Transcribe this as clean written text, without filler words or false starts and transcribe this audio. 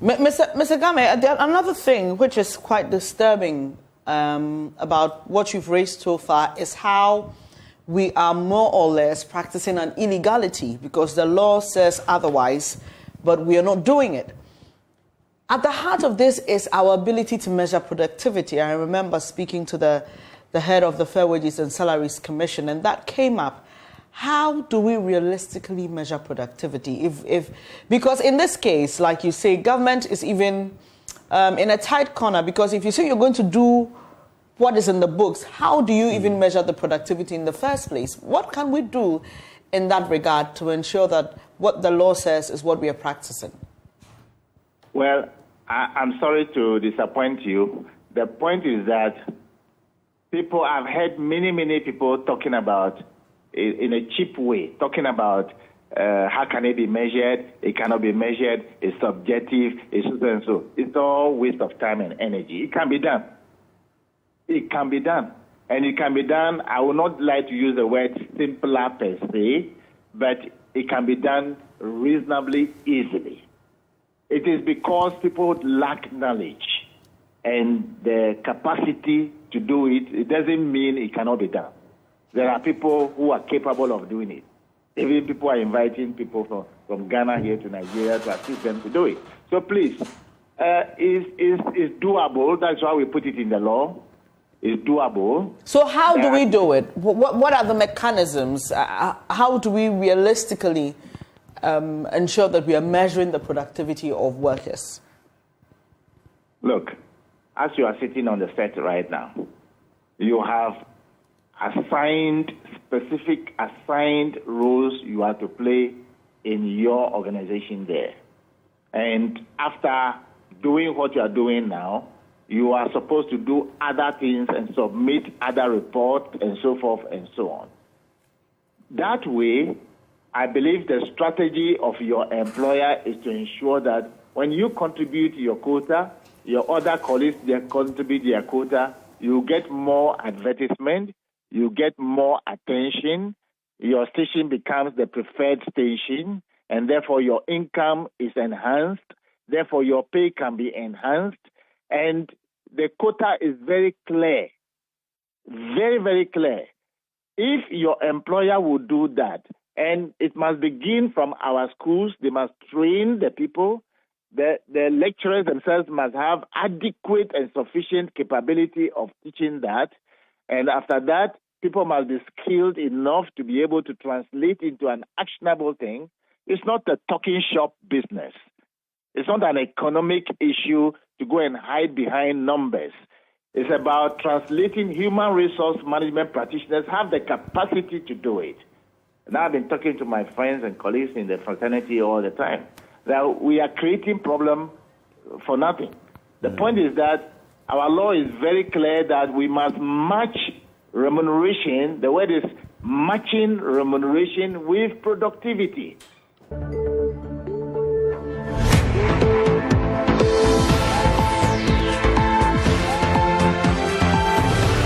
Mr. Gamey, another thing which is quite disturbing about what you've raised so far is how we are more or less practicing an illegality because the law says otherwise, but we are not doing it. At the heart of this is our ability to measure productivity. I remember speaking to the head of the Fair Wages and Salaries Commission, and that came up. How do we realistically measure productivity? Because in this case, like you say, government is even in a tight corner, because if you say you're going to do what is in the books, how do you even measure the productivity in the first place? What can we do in that regard to ensure that what the law says is what we are practicing? Well, I'm sorry to disappoint you. The point is that I've heard many people talking about, in a cheap way, talking about how can it be measured, it cannot be measured, it's subjective, it's so and so. It's all waste of time and energy. It can be done. It can be done. And it can be done, I would not like to use the word simpler per se, but it can be done reasonably easily. It is because people lack knowledge and the capacity to do it. It doesn't mean it cannot be done. There are people who are capable of doing it. Even people are inviting people from Ghana here to Nigeria to assist them to do it. So please, it's doable. That's why we put it in the law. It's doable. So how do we do it? What are the mechanisms? How do we realistically ensure that we are measuring the productivity of workers? Look, as you are sitting on the set right now, you have specific assigned roles you have to play in your organization there. And after doing what you are doing now, you are supposed to do other things and submit other reports and so forth and so on. That way, I believe the strategy of your employer is to ensure that when you contribute your quota, your other colleagues, they contribute their quota, you get more advertisement, you get more attention, your station becomes the preferred station, and therefore your income is enhanced, therefore your pay can be enhanced, and the quota is very clear, very, very clear. If your employer would do that, and it must begin from our schools, they must train the people, the lecturers themselves must have adequate and sufficient capability of teaching that, and after that, people must be skilled enough to be able to translate into an actionable thing. It's not a talking shop business. It's not an economic issue to go and hide behind numbers. It's about translating human resource management practitioners have the capacity to do it. And I've been talking to my friends and colleagues in the fraternity all the time that we are creating problem for nothing. The point is that our law is very clear that we must match remuneration. The word is matching remuneration with productivity.